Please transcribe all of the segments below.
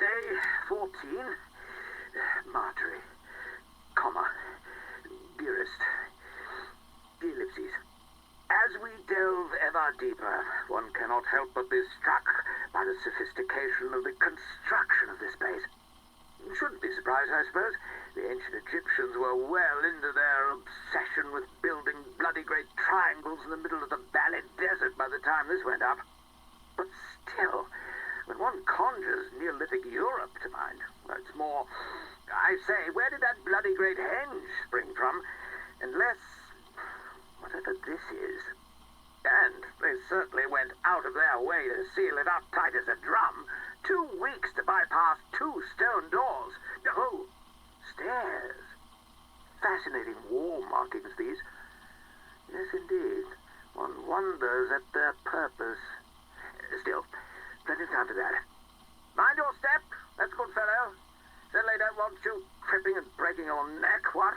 Day 14. Marjorie, comma, dearest, ellipses. As we delve ever deeper, one cannot help but be struck by the sophistication of the construction of this place. You shouldn't be surprised, I suppose. The ancient Egyptians were well into their obsession with building bloody great triangles in the middle of the Valid Desert by the time this went up. But still, when one conjures Neolithic Europe to mind, well, it's more, I say, where did that bloody great henge spring from? Unless, whatever this is. And they certainly went out of their way to seal it up tight as a drum. 2 weeks to bypass 2 stone doors. Oh, stairs. Fascinating wall markings, these. Yes, indeed. One wonders at their purpose. Still, plenty of time for that. Mind your step, that's a good fellow. Certainly don't want you tripping and breaking your neck, what?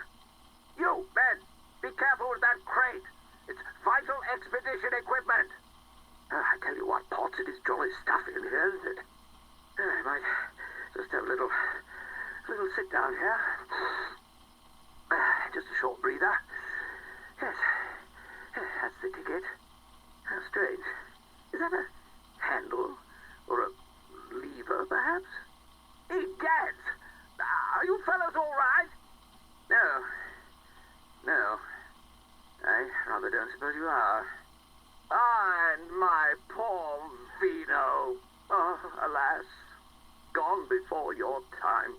You, Ben, be careful with that crate. It's vital expedition equipment. I tell you what, Potts, it is jolly stuffy in here, isn't it? I might just have a little sit down here. Just a short breather. Yes, that's the ticket. How strange. Is that a handle? Or a lever, perhaps? Egads! Are you fellows all right? No. I rather don't suppose you are. And my poor Vino. Oh, alas. Gone before your time.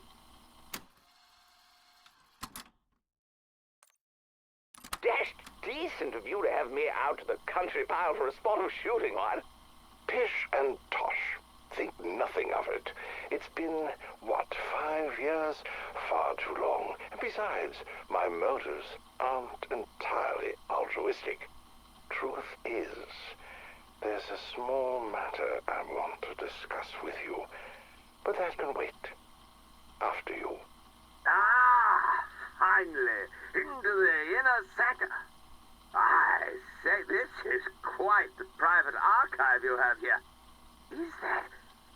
Dashed decent of you to have me out to the country pile for a spot of shooting, what? Pish and tosh. Think nothing of it. It's been, 5 years? Far too long. And besides, my motives aren't entirely altruistic. Truth is, there's a small matter I want to discuss with you, but that can wait. After you. Finally, into the inner sanctum. I say, this is quite the private archive you have here.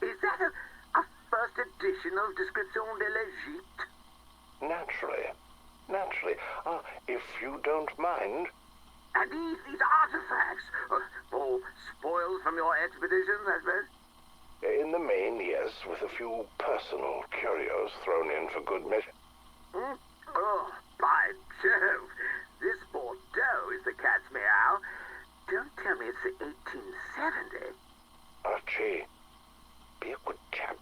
Is that a first edition of Description de l'Egypte? Naturally. If you don't mind. And these artifacts, all spoils from your expeditions, I suppose? In the main, yes, with a few personal curios thrown in for good measure. Oh, by Jove, this Bordeaux is the cat's meow. Don't tell me it's the 1870. Archie, be a good chap.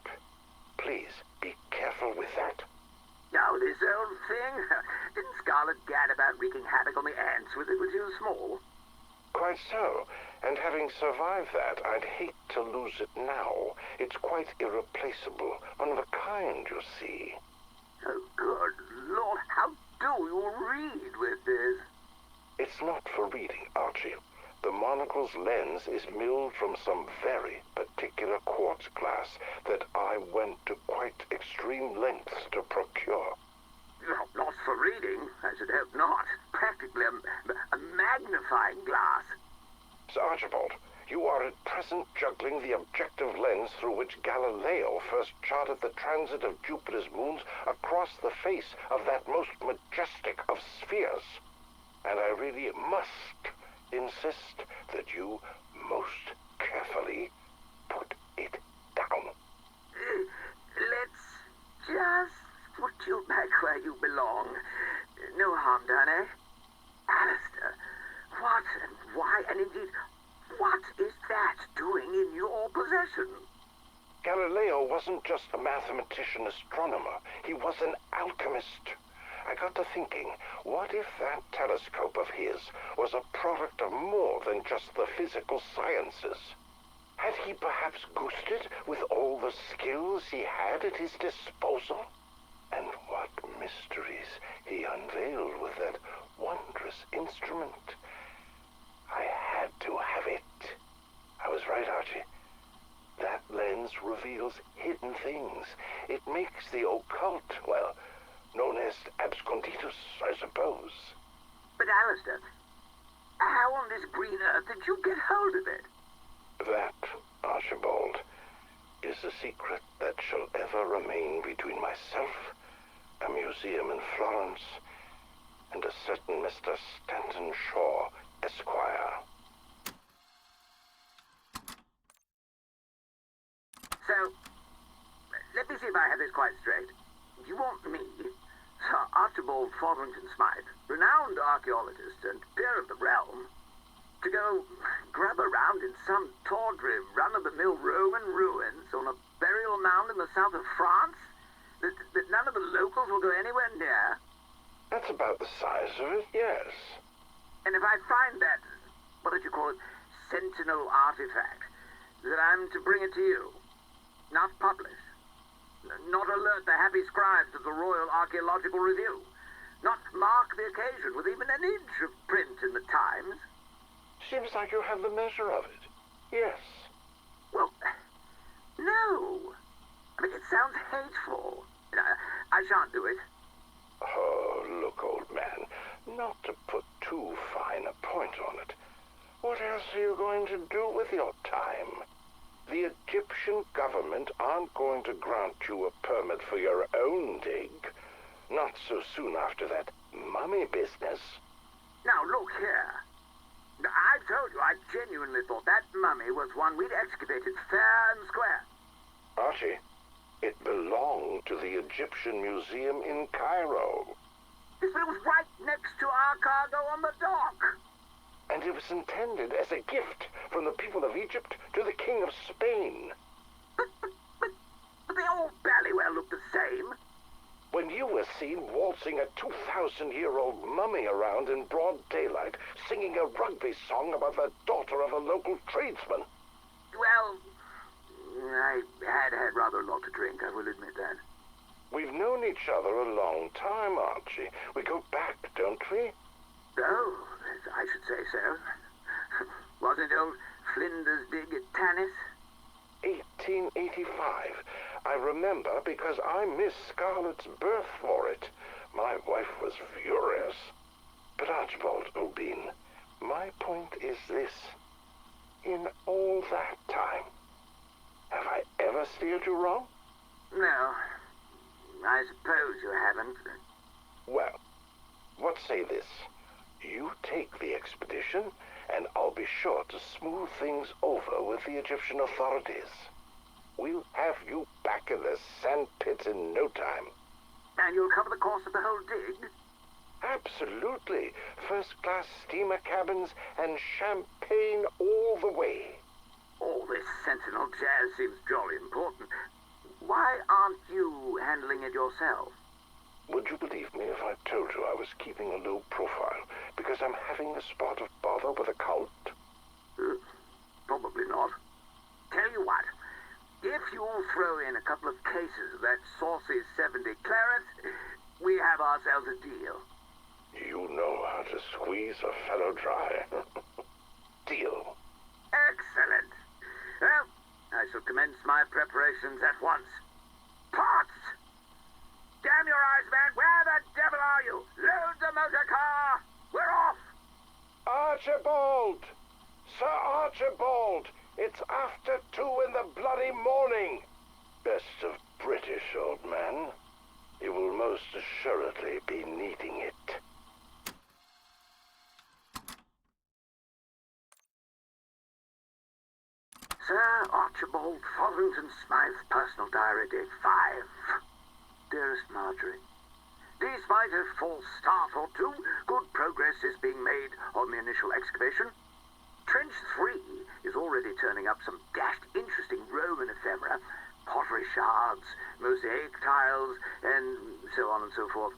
Please, be careful with that. Oh, this old thing? Didn't Scarlet gad about wreaking havoc on the ants with it when she was small? Quite so. And having survived that, I'd hate to lose it now. It's quite irreplaceable. One of a kind, you see. Oh, good Lord, how do you read with this? It's not for reading, Archie. The monocle's lens is milled from some very particular quartz glass that I went to quite extreme lengths to procure. Not for reading, I should hope not. Practically a magnifying glass. Sir Archibald, you are at present juggling the objective lens through which Galileo first charted the transit of Jupiter's moons across the face of that most majestic of spheres. And I really must insist that you most carefully put it down. Let's just put you back where you belong. No harm done, eh? Alistair, what and why, and indeed, what is that doing in your possession? Galileo wasn't just a mathematician astronomer. He was an alchemist. I got to thinking, what if that telescope of his was a product of more than just the physical sciences? Had he perhaps goosed it with all the skills he had at his disposal? And what mysteries he unveiled with that wondrous instrument. I had to have it. I was right, Archie. That lens reveals hidden things. It makes the occult, well, known as absconditus, I suppose. But Alistair, how on this green earth did you get hold of it? That, Archibald, is a secret that shall ever ever remain between myself, a museum in Florence, and a certain Mr. Stanton Shaw, Esquire. So, let me see if I have this quite straight. You want me, Sir Archibald Fotherington Smythe, renowned archaeologist and peer of the realm, to go grub around in some tawdry, run-of-the-mill Roman ruins on a burial mound in the south of France that none of the locals will go anywhere near? That's about the size of it, yes. And if I find that, what did you call it, sentinel artifact, that I'm to bring it to you, not publish, not alert the happy scribes of the Royal Archaeological Review, not mark the occasion with even an inch of print in the Times? Seems like you have the measure of it. Yes. Well, no. I mean, it sounds hateful. I shan't do it. Oh, look, old man, not to put too fine a point on it. What else are you going to do with your time? The Egyptian government aren't going to grant you a permit for your own dig. Not so soon after that mummy business. Now, look here. I told you I genuinely thought that mummy was one we'd excavated fair and square. Archie, it belonged to the Egyptian Museum in Cairo. Yes, but it was right next to our cargo on the dock. And it was intended as a gift from the people of Egypt to the King of Spain. But they all barely well look the same. When you were seen waltzing a 2,000-year-old mummy around in broad daylight, singing a rugby song about the daughter of a local tradesman. Well, I had rather a lot to drink, I will admit that. We've known each other a long time, Archie. We go back, don't we? Oh, I should say so. Wasn't old Flinders dig at Tanis? 1885. I remember because I missed Scarlett's birth for it. My wife was furious. But Archibald O'Bean, my point is this. In all that time, have I ever steered you wrong? No, I suppose you haven't. Well, what say this? You take the expedition, and I'll be sure to smooth things over with the Egyptian authorities. We'll have you back in the sand pits in no time. And you'll cover the cost of the whole dig? Absolutely. First-class steamer cabins and champagne all the way. All this sentinel jazz seems jolly important. Why aren't you handling it yourself? Would you believe me if I told you I was keeping a low profile because I'm having a spot of bother with a cult? Probably not. Tell you what, if you'll throw in a couple of cases of that saucy 70 claret, we have ourselves a deal. You know how to squeeze a fellow dry. Deal. Excellent. Well, I shall commence my preparations at once. Pots! Damn your eyes, man! Where the devil are you? Load the motor car! We're off! Archibald! Sir Archibald! It's after 2 in the bloody morning! Best of British, old man. You will most assuredly be needing it. Sir Archibald Fotherington Smythe's personal diary, date 5. Dearest Marjorie, despite a false start or two, good progress is being made on the initial excavation. Trench 3 is already turning up some dashed interesting Roman ephemera, pottery shards, mosaic tiles, and so on and so forth.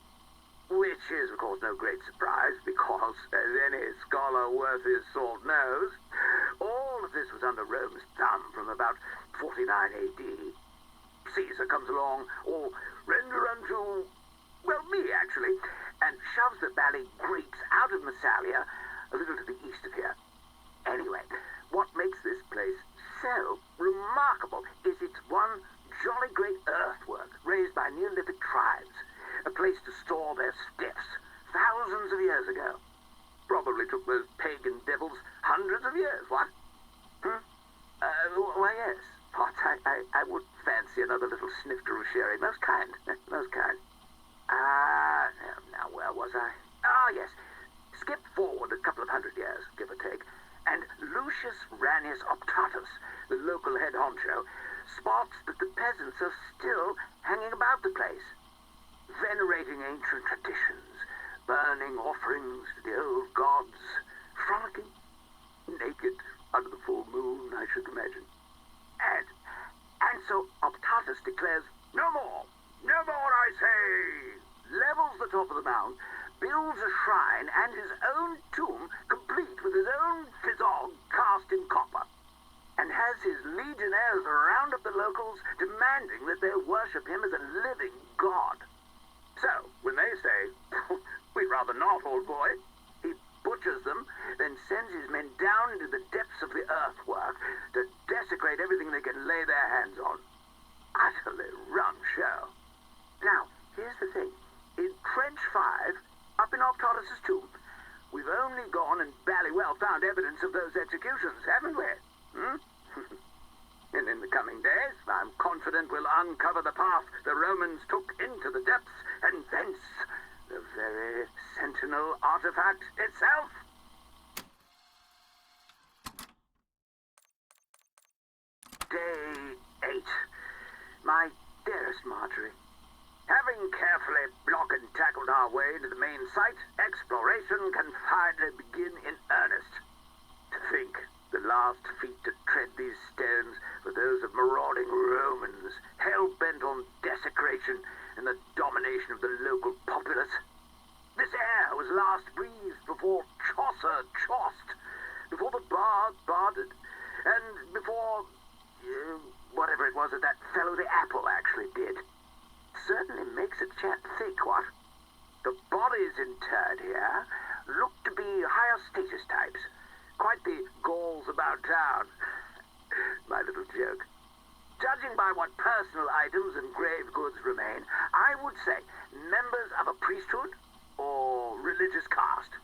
Which is, of course, no great surprise, because, as any scholar worth his salt knows, all of this was under Rome's thumb from about 49 AD. Caesar comes along, all render unto, well, me, actually, and shoves the Valley Greeks out of Massalia, a little to the east of here. Anyway, what makes this place so remarkable is its one jolly great earthwork raised by Neolithic tribes, a place to store their stiffs thousands of years ago. Probably took those pagan devils hundreds of years, what? Why, yes, but I would fancy fancy another little snifter of sherry. Most kind, most kind. Now where was I? Yes. Skip forward a couple of 100 years, give or take, and Lucius Ranius Optatus, the local head honcho, spots that the peasants are still hanging about the place, venerating ancient traditions, burning offerings to the old gods, frolicking, naked under the full moon, I should imagine. And so Optatus declares, no more, I say, levels the top of the mound, builds a shrine and his own tomb, complete with his own physog cast in copper, and has his legionnaires round up the locals, demanding that they worship him as a living god. So, when they say, we'd rather not, old boy, he butchers them, then sends his men down into the depths of the earthwork to desecrate everything they can lay their hands on. Utterly rum show. Now, here's the thing. In Trench 5, up in Optatus' tomb, we've only gone and bally well found evidence of those executions, haven't we? And in the coming days, I'm confident we'll uncover the path the Romans took into the depths, and thence the very Sentinel artifact itself. Day 8. My dearest Marjorie, having carefully block and tackled our way to the main site, exploration can finally begin in earnest. To think the last feet to tread these stones were those of marauding Romans, hell-bent on desecration and the domination of the local populace. This air was last breathed before Chaucer chossed, before the bard barded, and before whatever it was that fellow the apple actually did. Certainly makes a chap think, what? The bodies interred here look to be higher status types. Quite the Gauls about town. My little joke. Judging by what personal items and grave goods remain, I would say members of a priesthood or religious caste.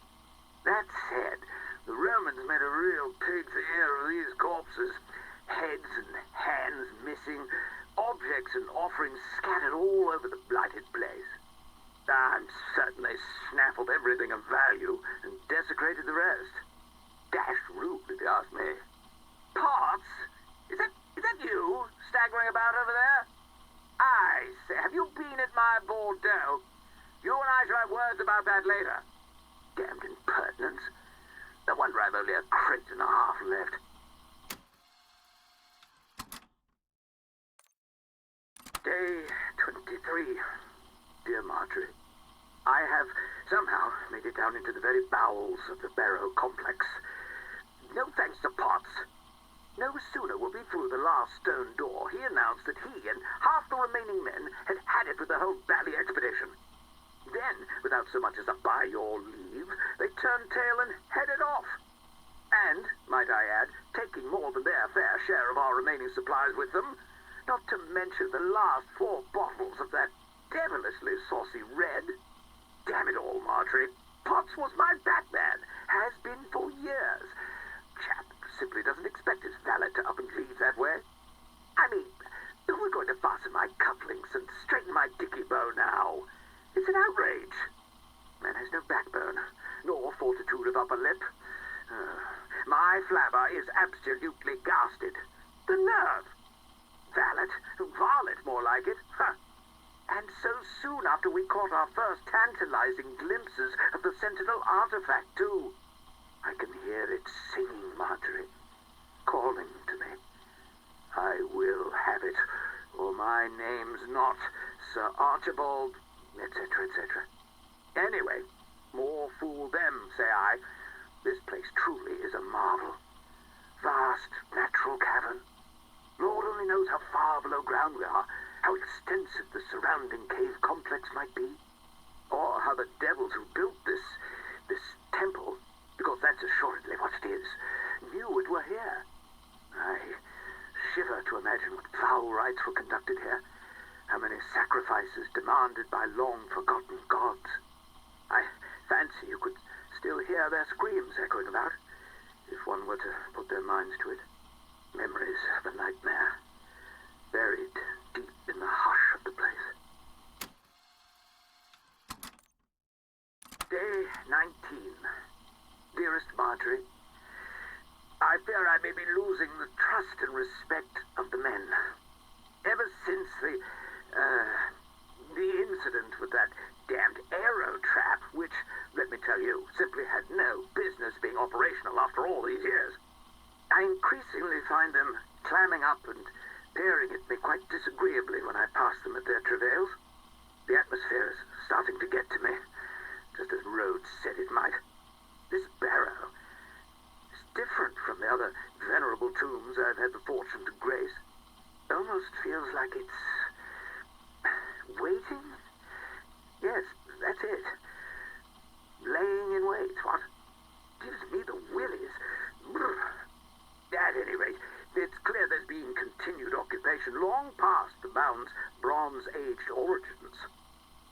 That said, the Romans made a real pig for ear of these corpses. Heads and hands missing, objects and offerings scattered all over the blighted place. And certainly snaffled everything of value and desecrated the rest. Dashed rude, if you ask me. Potts? Is that you staggering about over there? I say, have you been at my Bordeaux? You and I shall have words about that later. Damned impertinence. No wonder I've only a crate and a half left. Day 23. Dear Marjorie, I have somehow made it down into the very bowels of the Barrow complex. No thanks to Potts. No sooner were we through the last stone door, he announced that he and half the remaining men had had it with the whole Bally expedition. Then, without so much as a by your leave, they turned tail and headed off. And, might I add, taking more than their fair share of our remaining supplies with them. Not to mention the last 4 bottles of that devilishly saucy red. Damn it all, Marjorie. Potts was my Batman. Has been for years. Chap simply doesn't expect his valet to up and leave that way. I mean, we're going to fasten my cufflinks and straighten my dicky bow now. It's an outrage. Man has no backbone, nor fortitude of upper lip. My flabber is absolutely ghasted. The nerve. Valet, varlet, more like it. Huh. And so soon after we caught our first tantalizing glimpses of the Sentinel artifact, too. I can hear it singing, Marjorie, calling to me. I will have it, or my name's not Sir Archibald, etc., etc. Anyway, more fool them, say I. This place truly is a marvel. Vast natural cavern. Lord only knows how far below ground we are, how extensive the surrounding cave complex might be, or how the devils who built this temple, because that's assuredly what it is, knew it were here. I shiver to imagine what foul rites were conducted here, how many sacrifices demanded by long-forgotten gods. I fancy you could still hear their screams echoing about, if one were to put their minds to it. Memories of a nightmare, buried deep Marjorie. I fear I may be losing the trust and respect of the men. Ever since the incident with that damned aero trap, which, let me tell you, simply had no business being operational after all these years, I increasingly find them clamming up and peering at me quite disagreeably when I pass them at their travails. The atmosphere is starting to get to me, just as Rhodes said it might. This barrow is different from the other venerable tombs I've had the fortune to grace. Almost feels like it's waiting? Yes, that's it. Laying in wait, what? Gives me the willies. At any rate, it's clear there's been continued occupation long past the mound's Bronze-Aged origins.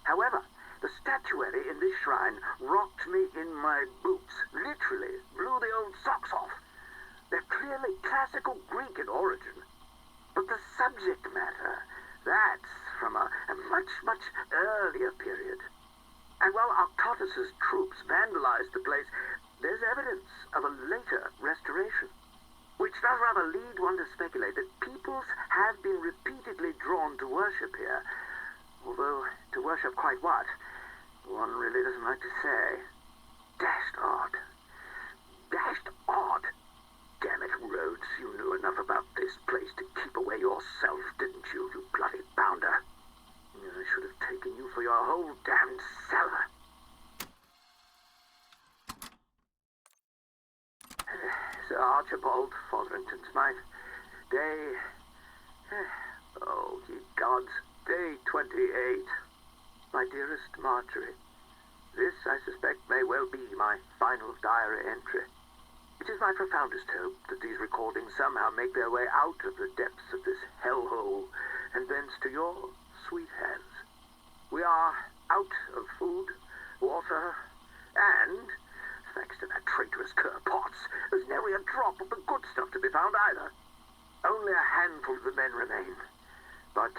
However, the statuary in this shrine rocked me in my boots, literally blew the old socks off. They're clearly classical Greek in origin. But the subject matter, that's from a much, much earlier period. And while Arctotus's troops vandalized the place, there's evidence of a later restoration, which does rather lead one to speculate that peoples have been repeatedly drawn to worship here. Although, to worship quite what, one really doesn't like to say. Dashed odd. Dashed odd. Damn it, Rhodes, you knew enough about this place to keep away yourself, didn't you, you bloody bounder? I should have taken you for your whole damned cellar. Sir Archibald Fotherington Smythe, day... oh, ye gods, day 28. My dearest Marjorie, this, I suspect, may well be my final diary entry. It is my profoundest hope that these recordings somehow make their way out of the depths of this hellhole and thence to your sweet hands. We are out of food, water, and, thanks to that traitorous Cur Potts, there's nary a drop of the good stuff to be found either. Only a handful of the men remain. But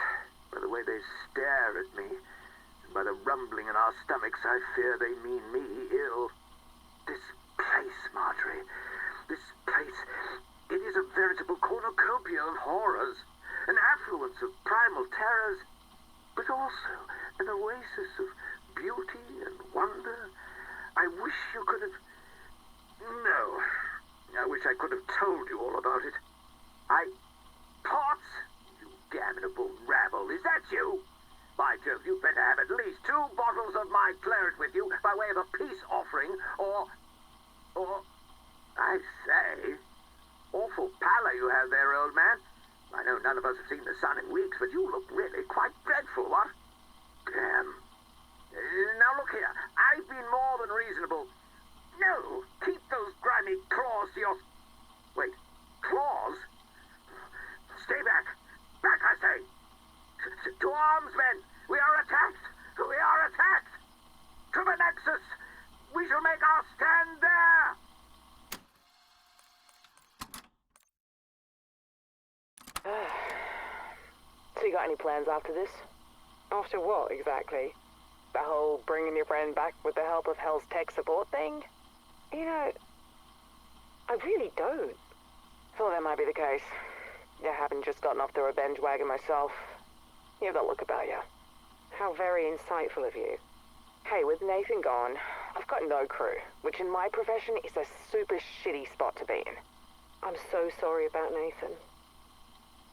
by the way they stare at me, and by the rumbling in our stomachs, I fear they mean me ill. This place, Marjorie, this place, it is a veritable cornucopia of horrors, an affluence of primal terrors, but also an oasis of beauty and wonder. I wish you could have... No, I wish I could have told you all about it. Potts, you damnable rabble, is that you? By Jove, you better have at least 2 bottles of my claret with you by way of a peace offering, or, I say, awful pallor you have there, old man. I know none of us have seen the sun in weeks, but you look really quite dreadful, what? Damn. Now look here, I've been more than reasonable. No, keep those grimy claws to your... Wait, claws? Stay back. Back, I say. To arms, men. We are attacked. We are attacked. To the Nexus. We shall make our stand there. So you got any plans after this? After what, exactly? The whole bringing your friend back with the help of Hell's tech support thing? You know, I really don't. Thought that might be the case. Yeah, having just gotten off the revenge wagon myself. You have that look about you. How very insightful of you. Hey, with Nathan gone, I've got no crew, which in my profession is a super shitty spot to be in. I'm so sorry about Nathan.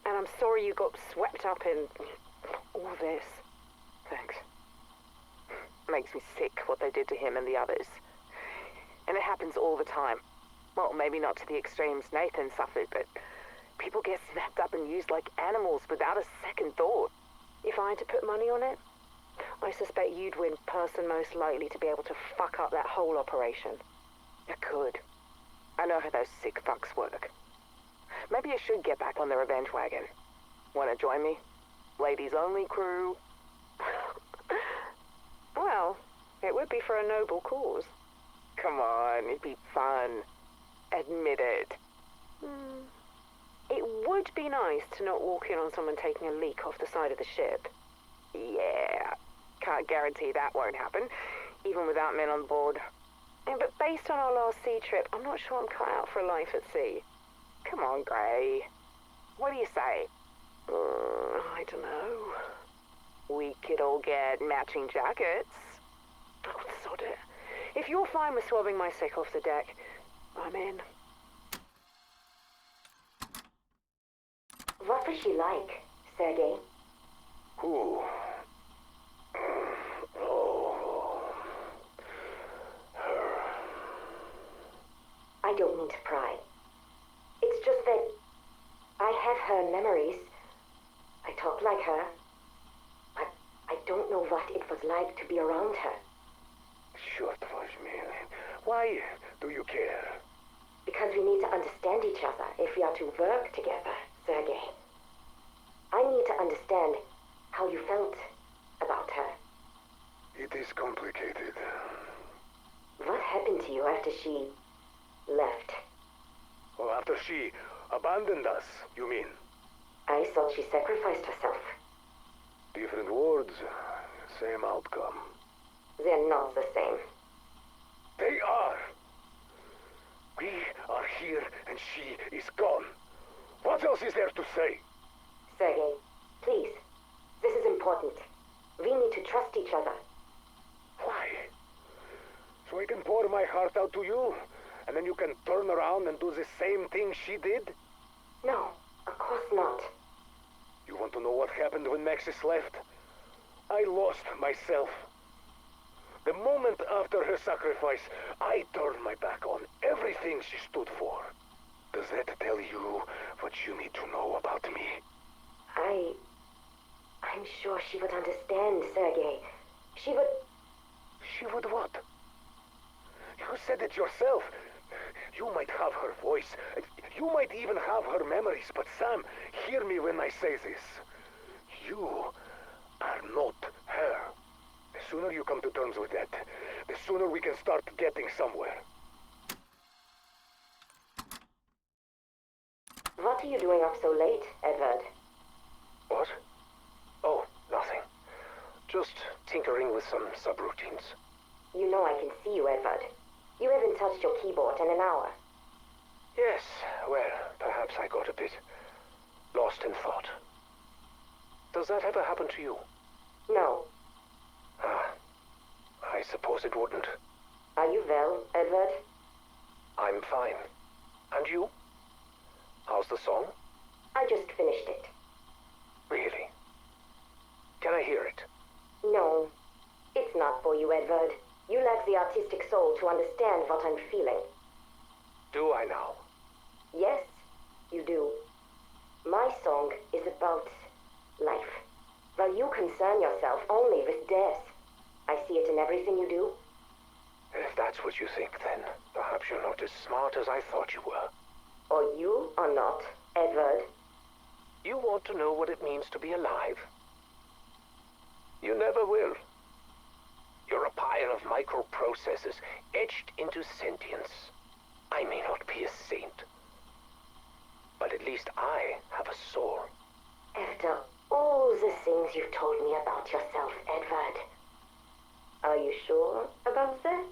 And I'm sorry you got swept up in all this. Thanks. Makes me sick what they did to him and the others. And it happens all the time. Well, maybe not to the extremes Nathan suffered, but people get snapped up and used like animals without a second thought. If I had to put money on it, I suspect you'd win person most likely to be able to fuck up that whole operation. I could. I know how those sick fucks work. Maybe I should get back on the revenge wagon. Wanna join me? Ladies only crew. Well, it would be for a noble cause. Come on, it'd be fun. Admit it. It would be nice to not walk in on someone taking a leak off the side of the ship. Yeah, can't guarantee that won't happen, even without men on board. Yeah, but based on our last sea trip, I'm not sure I'm cut out for life at sea. Come on, Gray. What do you say? I don't know. We could all get matching jackets. Oh, sod it. If you're fine with swabbing my sick off the deck, I'm in. What was she like, Sergei? Who? Oh. Her. I don't mean to pry. It's just that I have her memories. I talk like her. But I don't know what it was like to be around her. Short was me. Why do you care? Because we need to understand each other if we are to work together, Sergei. I need to understand how you felt about her. It is complicated. What happened to you after she left? Oh, after she abandoned us, you mean? I thought she sacrificed herself. Different words, same outcome. They're not the same. They are. We are here and she is gone. What else is there to say? Sergei, please. This is important. We need to trust each other. Why? So I can pour my heart out to you, and then you can turn around and do the same thing she did? No, of course not. You want to know what happened when Maxis left? I lost myself. The moment after her sacrifice, I turned my back on everything she stood for. Does that tell you what you need to know about me? I'm sure she would understand, Sergei. She would... She would what? You said it yourself. You might have her voice. You might even have her memories. But Sam, hear me when I say this. You are not her. The sooner you come to terms with that, the sooner we can start getting somewhere. What are you doing up so late, Edward? What? Oh, nothing. Just tinkering with some subroutines. You know I can see you, Edward. You haven't touched your keyboard in an hour. Yes, well, perhaps I got a bit lost in thought. Does that ever happen to you? No. Ah, I suppose it wouldn't. Are you well, Edward? I'm fine. And you? How's the song? I just finished it. Really? Can I hear it? No, it's not for you, Edward. You lack the artistic soul to understand what I'm feeling. Do I now? Yes, you do. My song is about life, while you concern yourself only with death. I see it in everything you do. If that's what you think, then perhaps you're not as smart as I thought you were. Or you are not, Edward. You want to know what it means to be alive? You never will. You're a pile of microprocessors etched into sentience. I may not be a saint, but at least I have a soul. After all the things you've told me about yourself, Edward, are you sure about that?